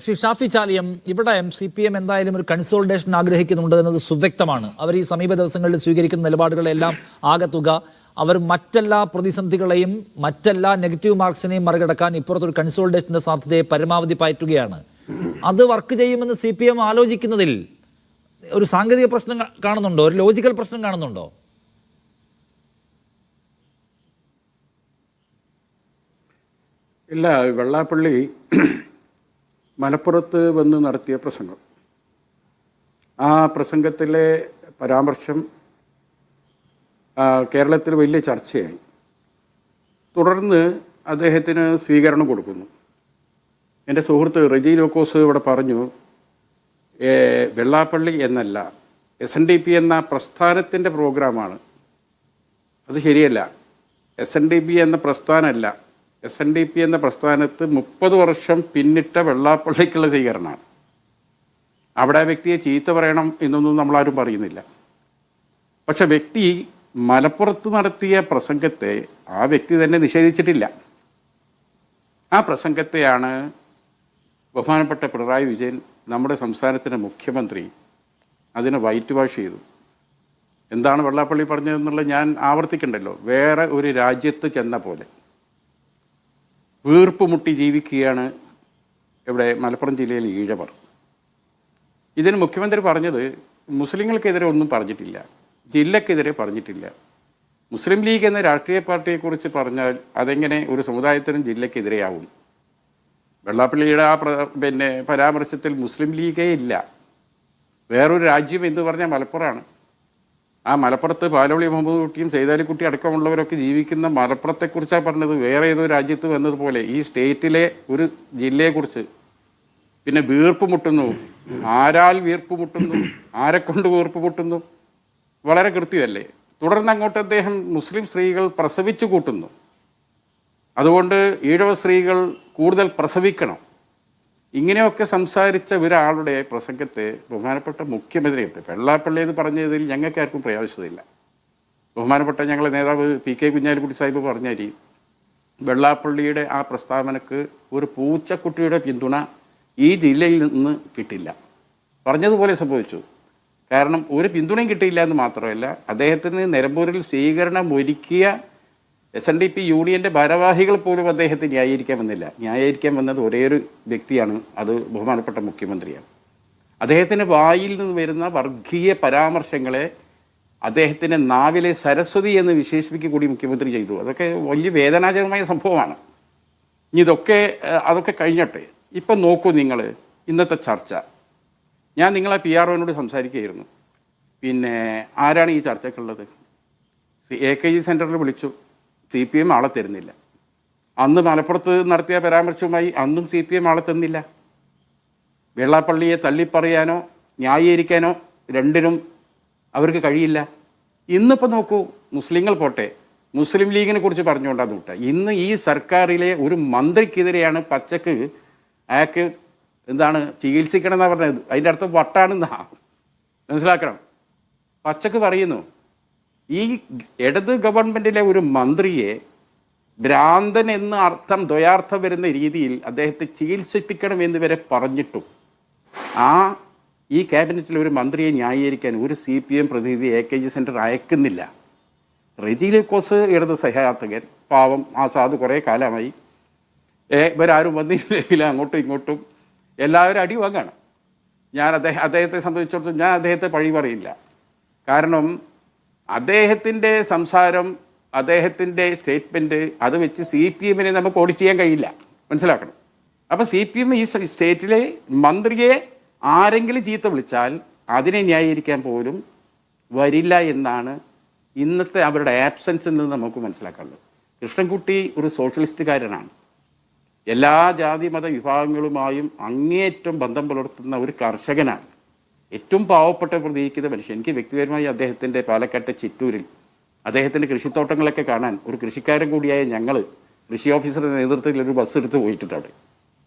ശ്രീ ഷാഫി ചാലിയം, ഇവിടെ CPM എന്തായാലും ഒരു കൺസോൾട്ടേഷൻ ആഗ്രഹിക്കുന്നുണ്ട് എന്നത് സുവ്യക്തമാണ്. അവർ ഈ സമീപ ദിവസങ്ങളിൽ സ്വീകരിക്കുന്ന നിലപാടുകളെല്ലാം ആകത്തുക അവർ മറ്റെല്ലാ പ്രതിസന്ധികളെയും മറ്റെല്ലാ നെഗറ്റീവ് മാർക്സിനെയും മറികടക്കാൻ ഇപ്പുറത്തൊരു കൺസോൾട്ടേഷന്റെ സാധ്യതയെ പരമാവധി പയറ്റുകയാണ്. അത് വർക്ക് ചെയ്യുമെന്ന് CPM ആലോചിക്കുന്നതിൽ ഒരു സാങ്കേതിക പ്രശ്നം കാണുന്നുണ്ടോ? ഒരു ലോജിക്കൽ പ്രശ്നം കാണുന്നുണ്ടോ? ഇല്ല. വെള്ളാപ്പള്ളി മലപ്പുറത്ത് വന്ന് നടത്തിയ പ്രസംഗം, ആ പ്രസംഗത്തിലെ പരാമർശം കേരളത്തിൽ വലിയ ചർച്ചയായി. തുടർന്ന് അദ്ദേഹത്തിന് സ്വീകരണം കൊടുക്കുന്നു. എൻ്റെ സുഹൃത്ത് റെജി ലോക്കോസ് ഇവിടെ പറഞ്ഞു, വെള്ളാപ്പള്ളി എന്നല്ല SNDP എന്ന പ്രസ്ഥാനത്തിൻ്റെ പ്രോഗ്രാമാണ്. അത് ശരിയല്ല. SNDP എന്ന പ്രസ്ഥാനമല്ല. SNDP എന്ന പ്രസ്ഥാനത്ത് 30 വർഷം പിന്നിട്ട വെള്ളാപ്പള്ളിക്കുള്ള സ്വീകരണമാണ്. അവിടെ ആ വ്യക്തിയെ ചീത്ത പറയണം എന്നൊന്നും നമ്മളാരും പറയുന്നില്ല. പക്ഷെ വ്യക്തി മലപ്പുറത്ത് നടത്തിയ പ്രസംഗത്തെ ആ വ്യക്തി തന്നെ നിഷേധിച്ചിട്ടില്ല. ആ പ്രസംഗത്തെയാണ് ബഹുമാനപ്പെട്ട പിണറായി വിജയൻ, നമ്മുടെ സംസ്ഥാനത്തിൻ്റെ മുഖ്യമന്ത്രി, അതിനെ വൈറ്റ് വാഷ് ചെയ്തു. എന്താണ് വെള്ളാപ്പള്ളി പറഞ്ഞതെന്നുള്ളത് ഞാൻ ആവർത്തിക്കണ്ടല്ലോ. വേറെ ഒരു രാജ്യത്ത് ചെന്ന പോലെ വീർപ്പ് മുട്ടി ജീവിക്കുകയാണ് ഇവിടെ മലപ്പുറം ജില്ലയിൽ ഈഴവർ. ഇതിന് മുഖ്യമന്ത്രി പറഞ്ഞത് മുസ്ലിങ്ങൾക്കെതിരെ ഒന്നും പറഞ്ഞിട്ടില്ല, ജില്ലക്കെതിരെ പറഞ്ഞിട്ടില്ല. മുസ്ലിം ലീഗ് എന്ന രാഷ്ട്രീയ പാർട്ടിയെക്കുറിച്ച് പറഞ്ഞാൽ അതെങ്ങനെ ഒരു സമുദായത്തിനും ജില്ലക്കെതിരെയാവും? വെള്ളാപ്പള്ളിയുടെ ആ പരാമർശത്തിൽ മുസ്ലിം ലീഗേ ഇല്ല. വേറൊരു രാജ്യം എന്ന് പറഞ്ഞാൽ മലപ്പുറമാണ്. ആ മലപ്പുറത്ത് പാലോളി മുഹമ്മദ് കുട്ടിയും സൈതാലിക്കുട്ടി അടക്കമുള്ളവരൊക്കെ ജീവിക്കുന്ന മലപ്പുറത്തെക്കുറിച്ചാണ് പറഞ്ഞത്. വേറെ ഏതോ രാജ്യത്ത് വന്നതുപോലെ ഈ സ്റ്റേറ്റിലെ ഒരു ജില്ലയെക്കുറിച്ച്. പിന്നെ വീർപ്പ് മുട്ടുന്നു, ആരാൽ വീർപ്പ് മുട്ടുന്നു, ആരെക്കൊണ്ട് വീർപ്പ് മുട്ടുന്നു, വളരെ കൃത്യമല്ലേ. തുടർന്ന് അങ്ങോട്ട് അദ്ദേഹം മുസ്ലിം സ്ത്രീകൾ പ്രസവിച്ചു കൂട്ടുന്നു, അതുകൊണ്ട് ഈഴവ സ്ത്രീകൾ കൂടുതൽ പ്രസവിക്കണം. ഇങ്ങനെയൊക്കെ സംസാരിച്ച ഒരാളുടെ പ്രസംഗത്തെ ബഹുമാനപ്പെട്ട മുഖ്യമന്ത്രി, വെള്ളാപ്പള്ളി എന്ന് പറഞ്ഞതിൽ ഞങ്ങൾക്ക് ആർക്കും പ്രയാസമില്ല. ബഹുമാനപ്പെട്ട ഞങ്ങളുടെ നേതാവ് PK കുഞ്ഞാലിക്കുട്ടി സാഹിബ് പറഞ്ഞാൽ വെള്ളാപ്പള്ളിയുടെ ആ പ്രസ്താവനക്ക് ഒരു പൂച്ചക്കുട്ടിയുടെ പിന്തുണ ഈ ജില്ലയിൽ നിന്ന് കിട്ടില്ല. പറഞ്ഞതുപോലെ സംഭവിച്ചു. കാരണം ഒരു പിന്തുണയും കിട്ടിയില്ല എന്ന് മാത്രമല്ല, അദ്ദേഹത്തിന് നിലമ്പൂരിൽ സ്വീകരണം ഒരുക്കിയ SNDP യൂണിയൻ്റെ ഭാരവാഹികൾ പോലും അദ്ദേഹത്തെ ന്യായീകരിക്കാൻ വന്നില്ല. ന്യായീകരിക്കാൻ വന്നത് ഒരേയൊരു വ്യക്തിയാണ്, അത് ബഹുമാനപ്പെട്ട മുഖ്യമന്ത്രിയാണ്. അദ്ദേഹത്തിൻ്റെ വായിൽ നിന്ന് വരുന്ന വർഗീയ പരാമർശങ്ങളെ അദ്ദേഹത്തിൻ്റെ നാവിലെ സരസ്വതി എന്ന് വിശേഷിപ്പിക്കുക കൂടി മുഖ്യമന്ത്രി ചെയ്തു. അതൊക്കെ വലിയ വേദനാജനകമായ സംഭവമാണ്. ഇനി അതൊക്കെ കഴിഞ്ഞട്ടെ. ഇപ്പം നോക്കൂ നിങ്ങൾ ഇന്നത്തെ ചർച്ച. ഞാൻ നിങ്ങളെ PROനോട് സംസാരിക്കുകയായിരുന്നു. പിന്നെ ആരാണ് ഈ ചർച്ചയ്ക്കുള്ളത്? AKG സെൻറ്ററിൽ വിളിച്ചു, CPM ആളെ തരുന്നില്ല. അന്ന് മലപ്പുറത്ത് നടത്തിയ പരാമർശവുമായി അന്നും CPM ആളെ തന്നില്ല. വെള്ളാപ്പള്ളിയെ തള്ളിപ്പറയാനോ ന്യായീകരിക്കാനോ രണ്ടിനും അവർക്ക് കഴിയില്ല. ഇന്നിപ്പോൾ നോക്കൂ, മുസ്ലിങ്ങൾ പോട്ടെ, മുസ്ലിം ലീഗിനെ കുറിച്ച് പറഞ്ഞുകൊണ്ടാണ് വിട്ട. ഇന്ന് ഈ സർക്കാരിലെ ഒരു മന്ത്രിക്കെതിരെയാണ് പച്ചക്ക് അയാൾക്ക് എന്താണ് ചികിത്സിക്കണം എന്നാണ് പറഞ്ഞത്. അതിൻ്റെ അർത്ഥം വട്ടാണെന്നാ മനസ്സിലാക്കണം. പച്ചക്ക് പറയുന്നു, ഈ ഇടത് ഗവൺമെൻറ്റിലെ ഒരു മന്ത്രിയെ ഭ്രാന്തൻ എന്ന് ദ്വയാർത്ഥം വരുന്ന രീതിയിൽ അദ്ദേഹത്തെ ചികിത്സിപ്പിക്കണം എന്ന് വരെ പറഞ്ഞിട്ടും ഈ ക്യാബിനറ്റിലെ ഒരു മന്ത്രിയെ ന്യായീകരിക്കാൻ ഒരു CPM പ്രതിനിധി AKG സെൻറ്റർ അയക്കുന്നില്ല. റെജി ലോക്കോസ് ഇടത് സഹയാത്രികൻ, പാവം ആസാദ്, കുറേ കാലമായി ഇവരാരും വന്നില്ലെങ്കിൽ അങ്ങോട്ടും ഇങ്ങോട്ടും എല്ലാവരും അടി വാങ്ങാണ്. ഞാൻ അദ്ദേഹത്തെ സംബന്ധിച്ചിടത്തോളം ഞാൻ അദ്ദേഹത്തെ പഴി പറയില്ല. കാരണം അദ്ദേഹത്തിൻ്റെ സംസാരം, അദ്ദേഹത്തിൻ്റെ സ്റ്റേറ്റ്മെൻറ്റ്, അത് വെച്ച് CPMനെ നമുക്ക് ഓഡിറ്റ് ചെയ്യാൻ കഴിയില്ല, മനസ്സിലാക്കണം. അപ്പോൾ CPM ഈ സ്റ്റേറ്റിലെ മന്ത്രിയെ ആരെങ്കിലും ചീത്ത വിളിച്ചാൽ അതിനെ ന്യായീകരിക്കാൻ പോലും വരില്ല എന്നാണ് ഇന്നത്തെ അവരുടെ ആബ്സെൻസിൽ നിന്ന് നമുക്ക് മനസ്സിലാക്കാനുള്ളത്. കൃഷ്ണൻകുട്ടി ഒരു സോഷ്യലിസ്റ്റുകാരനാണ്. എല്ലാ ജാതി മത വിഭാഗങ്ങളുമായും അങ്ങേയറ്റം ബന്ധം പുലർത്തുന്ന ഒരു കർഷകനാണ്. ഏറ്റവും പാവപ്പെട്ട പ്രതീക്ഷിക്കുന്ന മനുഷ്യൻ. എനിക്ക് വ്യക്തിപരമായി അദ്ദേഹത്തിൻ്റെ പാലക്കാട്ടെ ചിറ്റൂരിൽ അദ്ദേഹത്തിൻ്റെ കൃഷിത്തോട്ടങ്ങളൊക്കെ കാണാൻ ഒരു കൃഷിക്കാരൻ കൂടിയായ ഞങ്ങൾ കൃഷി ഓഫീസറുടെ നേതൃത്വത്തിൽ ഒരു ബസ് എടുത്ത് പോയിട്ടുണ്ട് അവിടെ.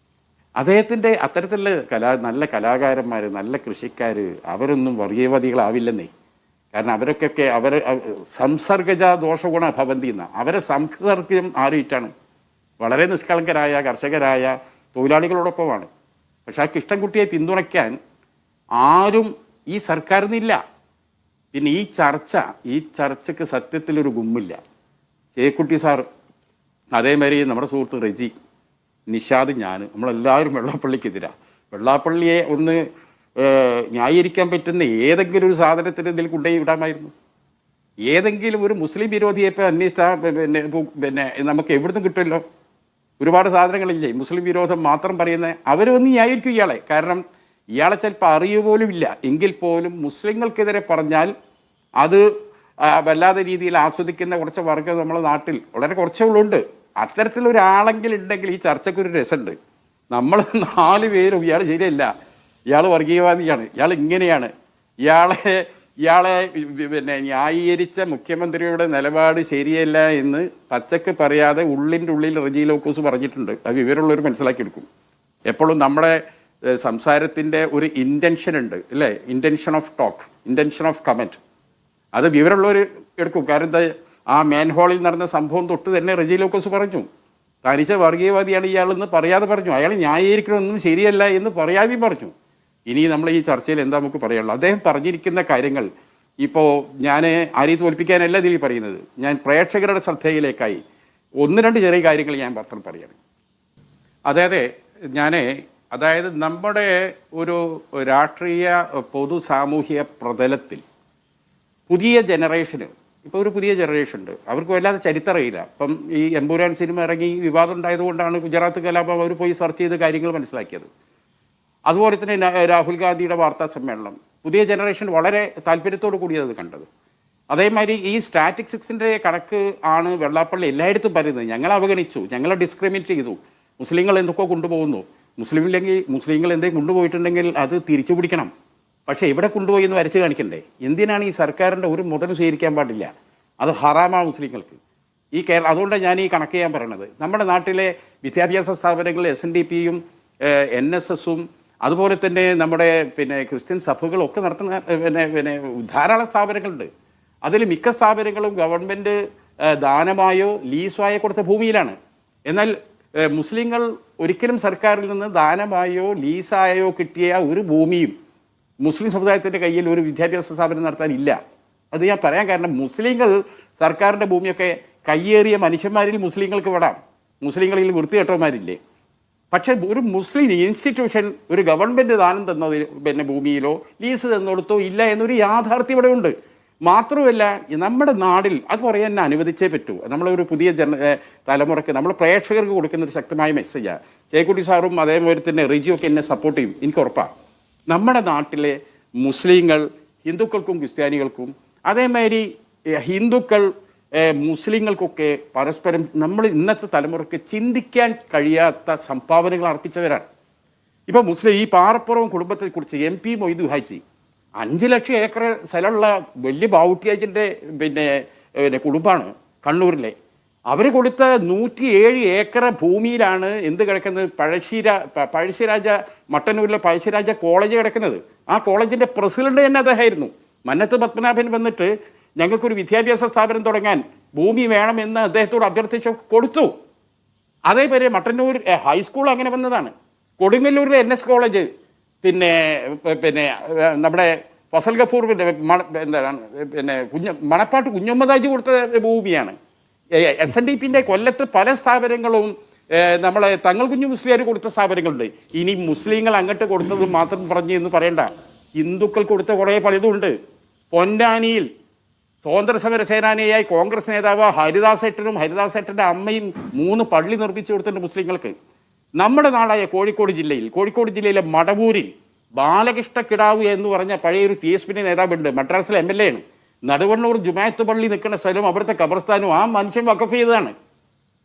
അദ്ദേഹത്തിൻ്റെ അത്തരത്തിലുള്ള നല്ല കലാകാരന്മാർ, നല്ല കൃഷിക്കാർ, അവരൊന്നും വർഗീയവാദികളാവില്ലെന്നേ. കാരണം അവരൊക്കെ സംസർഗജ ദോഷഗുണ ഭവന്തി എന്ന അവരെ സംസർഗം ആരുമായിട്ടാണ്? വളരെ നിഷ്കളങ്കരായ കർഷകരായ തൊഴിലാളികളോടൊപ്പമാണ്. പക്ഷെ ആ കൃഷ്ണൻകുട്ടിയെ പിന്തുണയ്ക്കാൻ ആരും ഈ സർക്കാരിൽ നിന്നില്ല. പിന്നെ ഈ ചർച്ചയ്ക്ക് സത്യത്തിലൊരു ഗുമ്മില്ല. ചേക്കുട്ടി സാർ, അതേമാതിരി നമ്മുടെ സുഹൃത്ത് റെജി, നിഷാദ്, നമ്മളെല്ലാവരും വെള്ളാപ്പള്ളിക്കെതിരാണ്. വെള്ളാപ്പള്ളിയെ ഒന്ന് ന്യായീകരിക്കാൻ പറ്റുന്ന ഏതെങ്കിലും ഒരു സാധനത്തിന് ഇതിൽ കൊണ്ടുപോയി വിടാമായിരുന്നു. ഏതെങ്കിലും ഒരു മുസ്ലിം വിരോധിയെ ഇപ്പോൾ അന്വേഷിച്ചാൽ പിന്നെ നമുക്ക് എവിടുന്ന് കിട്ടുമല്ലോ. ഒരുപാട് സാധനങ്ങളില്ലേ മുസ്ലിം വിരോധം മാത്രം പറയുന്നത്. അവരൊന്നും ന്യായീകരിക്കും ഇയാളെ. കാരണം ഇയാളെ ചിലപ്പോൾ അറിയുപോലും ഇല്ല. എങ്കിൽ പോലും മുസ്ലിങ്ങൾക്കെതിരെ പറഞ്ഞാൽ അത് വല്ലാതെ രീതിയിൽ ആസ്വദിക്കുന്ന കുറച്ച് വർഗ്ഗം നമ്മുടെ നാട്ടിൽ വളരെ കുറച്ചേ ഉള്ളുണ്ട്. അത്തരത്തിലൊരാളെങ്കിലും ഉണ്ടെങ്കിൽ ഈ ചർച്ചയ്ക്കൊരു രസമുണ്ട്. നമ്മൾ 4 പേരും ഇയാൾ ശരിയല്ല, ഇയാൾ വർഗീയവാദിയാണ്, ഇയാൾ ഇങ്ങനെയാണ്, ഇയാളെ പിന്നെ ന്യായീകരിച്ച മുഖ്യമന്ത്രിയുടെ നിലപാട് ശരിയല്ല എന്ന് പച്ചക്ക് പറയാതെ ഉള്ളിൻ്റെ ഉള്ളിൽ റെജി ലോക്കോസ് പറഞ്ഞിട്ടുണ്ട്. അത് വിവരമുള്ളവർ മനസ്സിലാക്കിയെടുക്കും. എപ്പോഴും നമ്മുടെ സംസാരത്തിൻ്റെ ഒരു ഇൻറ്റൻഷൻ ഉണ്ട് അല്ലേ, intention of talk, intention of comment. അത് വിവരമുള്ളവർ എടുക്കും. കാരണം എന്താ, ആ മാൻഹോളിൽ നടന്ന സംഭവം തൊട്ട് തന്നെ റെജി ലോക്കോസ് പറഞ്ഞു തനിച്ച വർഗീയവാദിയാണ് ഇയാളെന്ന് പറയാതെ പറഞ്ഞു. അയാൾ ന്യായീകരിക്കണമെന്നും ശരിയല്ല എന്ന് പറയാതെയും പറഞ്ഞു. ഇനി നമ്മൾ ഈ ചർച്ചയിൽ എന്താ നമുക്ക് പറയാനുള്ളത്? അദ്ദേഹം പറഞ്ഞിരിക്കുന്ന കാര്യങ്ങൾ ഇപ്പോൾ ഞാൻ ആരെയും തോൽപ്പിക്കാനല്ല ഇതിൽ പറയുന്നത്. ഞാൻ പ്രേക്ഷകരുടെ ശ്രദ്ധയിലേക്കായി 1-2 ചെറിയ കാര്യങ്ങൾ ഞാൻ മാത്രം പറയാണ്. അതായത് നമ്മുടെ ഒരു രാഷ്ട്രീയ പൊതു സാമൂഹിക പ്രതലത്തിൽ പുതിയ ജനറേഷന്, ഇപ്പോൾ ഒരു പുതിയ ജനറേഷൻ ഉണ്ട്, അവർക്ക് വല്ലാതെ ചരിത്രം അറിയില്ല. ഇപ്പം ഈ എമ്പുരാൻ സിനിമ ഇറങ്ങി വിവാദം ഉണ്ടായതുകൊണ്ടാണ് ഗുജറാത്ത് കലാപം അവർ പോയി സെർച്ച് ചെയ്ത് കാര്യങ്ങൾ മനസ്സിലാക്കിയത്. അതുപോലെ തന്നെ രാഹുൽ ഗാന്ധിയുടെ വാർത്താ സമ്മേളനം പുതിയ ജനറേഷൻ വളരെ താല്പര്യത്തോടു കൂടിയത് കണ്ടത്. അതേമാതിരി ഈ സ്റ്റാറ്റിസ്റ്റിക്സിൻ്റെ കണക്ക് ആണ് വെള്ളാപ്പള്ളി എല്ലായിടത്തും പറയുന്നത്. ഞങ്ങൾ അവഗണിച്ചു, ഞങ്ങളെ ഡിസ്ക്രിമിനേറ്റ് ചെയ്തു, മുസ്ലിങ്ങൾ എന്തൊക്കെ കൊണ്ടുപോകുന്നു, മുസ്ലിങ്ങൾ എന്തെങ്കിലും കൊണ്ടുപോയിട്ടുണ്ടെങ്കിൽ അത് തിരിച്ചു പിടിക്കണം. പക്ഷേ ഇവിടെ കൊണ്ടുപോയി എന്ന് വരച്ച് കാണിക്കണ്ടേ? എന്തിനാണ് ഈ സർക്കാരിൻ്റെ ഒരു മുതൽ സ്വീകരിക്കാൻ പാടില്ല? അത് ഹറാമാ മുസ്ലിങ്ങൾക്ക് ഈ അതുകൊണ്ടാണ് ഞാൻ ഈ കണക്ക് ചെയ്യാൻ പറയണത്. നമ്മുടെ നാട്ടിലെ വിദ്യാഭ്യാസ സ്ഥാപനങ്ങൾ SNDPയും NSSും അതുപോലെ തന്നെ നമ്മുടെ ക്രിസ്ത്യൻ സഭകളൊക്കെ നടത്തുന്ന ധാരാളം സ്ഥാപനങ്ങളുണ്ട്. അതിൽ മിക്ക സ്ഥാപനങ്ങളും ഗവൺമെൻറ് ദാനമായോ ലീസായോ കൊടുത്ത ഭൂമിയിലാണ്. എന്നാൽ മുസ്ലിങ്ങൾ ഒരിക്കലും സർക്കാരിൽ നിന്ന് ദാനമായോ ലീസായോ കിട്ടിയ ഒരു ഭൂമിയും മുസ്ലിം സമുദായത്തിൻ്റെ കയ്യിൽ ഒരു വിദ്യാഭ്യാസ സ്ഥാപനം നടത്താനില്ല. അത് ഞാൻ പറയാൻ കാരണം, മുസ്ലിങ്ങൾ സർക്കാരിൻ്റെ ഭൂമിയൊക്കെ കയ്യേറിയ മനുഷ്യന്മാരിൽ മുസ്ലിങ്ങൾക്ക് വിടാം, മുസ്ലിങ്ങളിൽ വൃത്തികെട്ടവന്മാരില്ലേ. പക്ഷേ ഒരു മുസ്ലിം ഇൻസ്റ്റിറ്റ്യൂഷൻ ഒരു ഗവൺമെൻറ് ദാനം തന്ന ഭൂമിയിലോ ലീസ് തന്നിടത്തോ ഇല്ല എന്നൊരു യാഥാർത്ഥ്യം ഇവിടെ ഉണ്ട്. മാത്രമല്ല നമ്മുടെ നാടിൽ അത് പറയാൻ തന്നെ അനുവദിച്ചേ പറ്റൂ. നമ്മളൊരു പുതിയ തലമുറയ്ക്ക് നമ്മൾ പ്രേക്ഷകർക്ക് കൊടുക്കുന്ന ഒരു ശക്തമായ മെസ്സേജാണ്. ചേക്കുട്ടി സാറും അതേപോലെ തന്നെ റിജിയൊക്കെ എന്നെ സപ്പോർട്ട് ചെയ്യും, എനിക്ക് ഉറപ്പാണ്. നമ്മുടെ നാട്ടിലെ മുസ്ലിങ്ങൾ ഹിന്ദുക്കൾക്കും ക്രിസ്ത്യാനികൾക്കും അതേമാതിരി ഹിന്ദുക്കൾ മുസ്ലിങ്ങൾക്കൊക്കെ പരസ്പരം നമ്മൾ ഇന്നത്തെ തലമുറയ്ക്ക് ചിന്തിക്കാൻ കഴിയാത്ത സംഭാവനകൾ അർപ്പിച്ചവരാണ്. ഇപ്പോൾ ഈ പാറപ്പുറം കുടുംബത്തെക്കുറിച്ച് MP മൊയ്തു ഹാജി 5 ലക്ഷം ഏക്കർ സ്ഥലമുള്ള വലിയ ബാവുട്ടിയാജിൻ്റെ കുടുംബമാണ് കണ്ണൂരിലെ. അവർ കൊടുത്ത 107 ഏക്കർ ഭൂമിയിലാണ് എന്ത് കിടക്കുന്നത്, പഴശ്ശിരാജ മട്ടന്നൂരിലെ പഴശ്ശിരാജ കോളേജ് കിടക്കുന്നത്. ആ കോളേജിൻ്റെ പ്രസിഡന്റ് തന്നെ അദ്ദേഹമായിരുന്നു. മന്നത്ത് പത്മനാഭൻ വന്നിട്ട് ഞങ്ങൾക്കൊരു വിദ്യാഭ്യാസ സ്ഥാപനം തുടങ്ങാൻ ഭൂമി വേണമെന്ന് അദ്ദേഹത്തോട് അഭ്യർത്ഥിച്ച് കൊടുത്തു. അതേപോലെ മട്ടന്നൂർ ഹൈസ്കൂൾ അങ്ങനെ വന്നതാണ്. കൊടുങ്ങല്ലൂരിലെ NS കോളേജ് നമ്മുടെ ഫസൽ ഗഫൂർ മണപ്പാട്ട് കുഞ്ഞമ്മദാജി കൊടുത്ത ഭൂമിയാണ്. SNDPൻ്റെ കൊല്ലത്ത് പല സ്ഥാപനങ്ങളും നമ്മളെ തങ്ങൾ കുഞ്ഞു മുസ്ലിയാർ കൊടുത്ത സ്ഥാപനങ്ങളുണ്ട്. ഇനി മുസ്ലിങ്ങൾ അങ്ങോട്ട് കൊടുത്തത് മാത്രം പറഞ്ഞു എന്ന് പറയണ്ട, ഹിന്ദുക്കൾ കൊടുത്ത കുറേ പലതുണ്ട്. പൊന്നാനിയിൽ സ്വാതന്ത്ര്യ സമര സേനാനിയായി കോൺഗ്രസ് നേതാവ് ഹരിദാസേട്ടൻ്റെ അമ്മയും 3 പള്ളി നിർമ്മിച്ചു കൊടുത്തിട്ടുണ്ട് മുസ്ലിങ്ങൾക്ക്. നമ്മുടെ നാടായ കോഴിക്കോട് ജില്ലയിലെ മടവൂരിൽ ബാലകൃഷ്ണ കിടാവ് എന്ന് പറഞ്ഞ പഴയൊരു PSP നേതാവുണ്ട്, മദ്രാസിലെ MLA ആണ്. നടുവണ്ണൂർ ജുമായത്ത് പള്ളി നിൽക്കുന്ന സ്ഥലം അവിടുത്തെ ഖബർസ്ഥാനും ആ മനുഷ്യൻ വഖഫ് ചെയ്തതാണ്.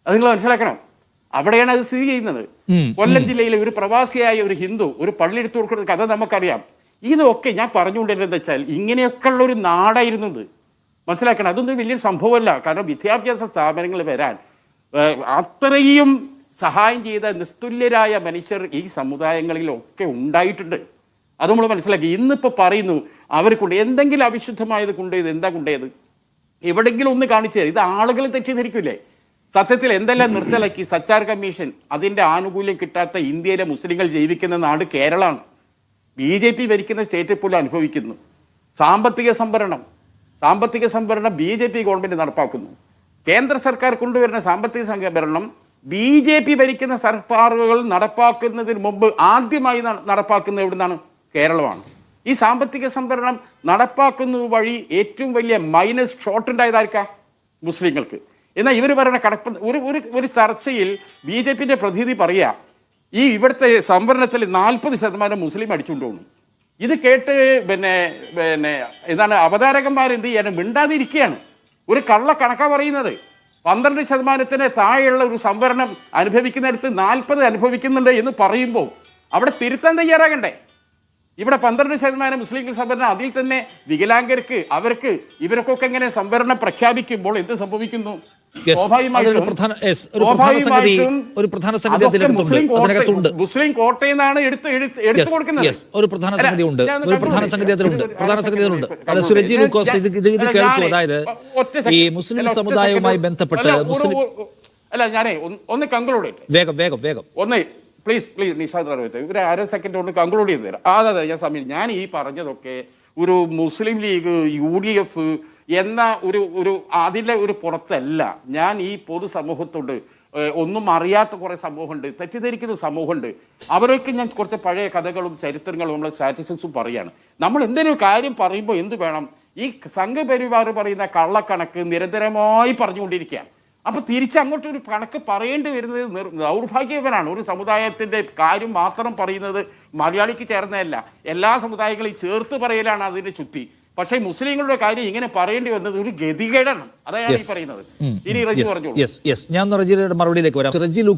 അത് നിങ്ങൾ മനസ്സിലാക്കണം. അവിടെയാണ് അത് സ്ഥിതി ചെയ്യുന്നത്. കൊല്ലം ജില്ലയിലെ ഒരു പ്രവാസിയായ ഒരു ഹിന്ദു ഒരു പള്ളി എടുത്തു കൊടുക്കുന്ന കഥ നമുക്കറിയാം. ഇതൊക്കെ ഞാൻ പറഞ്ഞുകൊണ്ടിരുന്നത് വെച്ചാൽ ഇങ്ങനെയൊക്കെയുള്ള ഒരു നാടായിരുന്നു ഇത്. മനസ്സിലാക്കണം. അതൊന്നും വലിയൊരു സംഭവമല്ല. കാരണം വിദ്യാഭ്യാസ സ്ഥാപനങ്ങൾ വരാൻ അത്രയും സഹായം ചെയ്ത നിസ്തുല്യരായ മനുഷ്യർ ഈ സമുദായങ്ങളിലൊക്കെ ഉണ്ടായിട്ടുണ്ട്. അത് നമ്മൾ മനസ്സിലാക്കി. ഇന്നിപ്പോൾ പറയുന്നു അവർ എന്തെങ്കിലും അവിശുദ്ധമായത് കൊണ്ടുപോയത്. എന്താ കൊണ്ടുപോയത്? എവിടെയെങ്കിലും ഒന്ന് കാണിച്ചു തരാം. ഇത് ആളുകൾ തെറ്റിദ്ധരിക്കില്ലേ? സത്യത്തിൽ എന്തെല്ലാം നിർത്തലാക്കി സച്ചാർ കമ്മീഷൻ അതിൻ്റെ ആനുകൂല്യം കിട്ടാത്ത ഇന്ത്യയിലെ മുസ്ലിങ്ങൾ ജീവിക്കുന്ന നാട് കേരളമാണ്. BJP ഭരിക്കുന്ന സ്റ്റേറ്റിൽ പോലും അനുഭവിക്കുന്നു. സാമ്പത്തിക സംവരണം BJP ഗവൺമെൻറ് നടപ്പാക്കുന്നു. കേന്ദ്ര സർക്കാർ കൊണ്ടുവരുന്ന സാമ്പത്തിക സംവരണം BJP ഭരിക്കുന്ന സർക്കാരുകൾ നടപ്പാക്കുന്നതിന് മുമ്പ് ആദ്യമായി നടപ്പാക്കുന്നത് എവിടുന്നാണ്? കേരളമാണ്. ഈ സാമ്പത്തിക സംവരണം നടപ്പാക്കുന്നത് വഴി ഏറ്റവും വലിയ മൈനസ് ഷോട്ട് ഉണ്ടായതായിരിക്കാം മുസ്ലിങ്ങൾക്ക്. എന്നാൽ ഇവർ പറയുന്ന ഒരു ചർച്ചയിൽ BJPൻ്റെ പ്രതിനിധി പറയുക ഈ ഇവിടുത്തെ സംവരണത്തിൽ 40% മുസ്ലിം അടിച്ചുകൊണ്ട് പോകുന്നു. ഇത് കേട്ട് പിന്നെ അവതാരകന്മാർ എന്ത് ചെയ്യാനും മിണ്ടാതിരിക്കുകയാണ്. ഒരു കള്ള കണക്കാ പറയുന്നത്. 12% താഴെയുള്ള ഒരു സംവരണം അനുഭവിക്കുന്നിടത്ത് 40 അനുഭവിക്കുന്നുണ്ട് എന്ന് പറയുമ്പോൾ അവിടെ തിരുത്താൻ തയ്യാറാകണ്ടേ? ഇവിടെ 12% മുസ്ലിം സംവരണം, അതിൽ തന്നെ വികലാംഗർക്ക് അവർക്ക് ഇവർക്കൊക്കെ എങ്ങനെ സംവരണം പ്രഖ്യാപിക്കുമ്പോൾ എന്ത് സംഭവിക്കുന്നു? മുസ്ലിം കോട്ടയിൽ നിന്നാണ് എടുത്തു കൊടുക്കുന്നത്. ഒരു പ്രധാന സംഗതി ഉണ്ട്. സുരജി ലൂക്കോസ് ഇത് കേൾക്കൂ. അതായത് ഈ മുസ്ലിം സമുദായവുമായി ബന്ധപ്പെട്ട് അല്ല ഞാനേ ഒന്ന് കൺക്ലൂഡ് ചെയ്യട്ടെ. വേഗം ഒന്ന് പ്ലീസ് നിസാദ് ഒരു അര സെക്കൻഡ് കൊണ്ട് കൺക്ലൂഡ് ചെയ്ത് തരാം. അതെ ഞാൻ സമയം ഞാൻ ഈ പറഞ്ഞതൊക്കെ ഒരു മുസ്ലിം ലീഗ് UDF എന്ന ഒരു അതിലെ ഒരു പുറത്തല്ല. ഞാൻ ഈ പൊതുസമൂഹത്തോട് ഒന്നും അറിയാത്ത കുറേ സമൂഹമുണ്ട്, തെറ്റിദ്ധരിക്കുന്ന സമൂഹമുണ്ട്. അവരൊക്കെ ഞാൻ കുറച്ച് പഴയ കഥകളും ചരിത്രങ്ങളും നമ്മളെ സ്റ്റാറ്റിസ്റ്റിക്സും പറയുകയാണ്. നമ്മൾ എന്തെങ്കിലും കാര്യം പറയുമ്പോൾ എന്ത് വേണം? ഈ സംഘപരിവാർ പറയുന്ന കള്ളക്കണക്ക് നിരന്തരമായി പറഞ്ഞുകൊണ്ടിരിക്കുകയാണ്. അപ്പോൾ തിരിച്ചങ്ങോട്ടൊരു കണക്ക് പറയേണ്ടി വരുന്നത് ദൗർഭാഗ്യവനാണ്. ഒരു സമുദായത്തിൻ്റെ കാര്യം മാത്രം പറയുന്നത് മലയാളിക്ക് ചേർന്നതല്ല, എല്ലാ സമുദായങ്ങളെയും ചേർത്ത് പറയലാണ് അതിൻ്റെ ചുറ്റി. പക്ഷേ മുസ്ലിങ്ങളുടെ കാര്യം ഇങ്ങനെ പറയേണ്ടി വന്നത് ഒരു ഗതികേടാണ്. അതാണ് ഈ പറയുന്നത്. ഇനി റജി പറഞ്ഞോളൂ. ഞാൻ റജിയുടെ മറുപടിയിലേക്ക് വരാം. റജി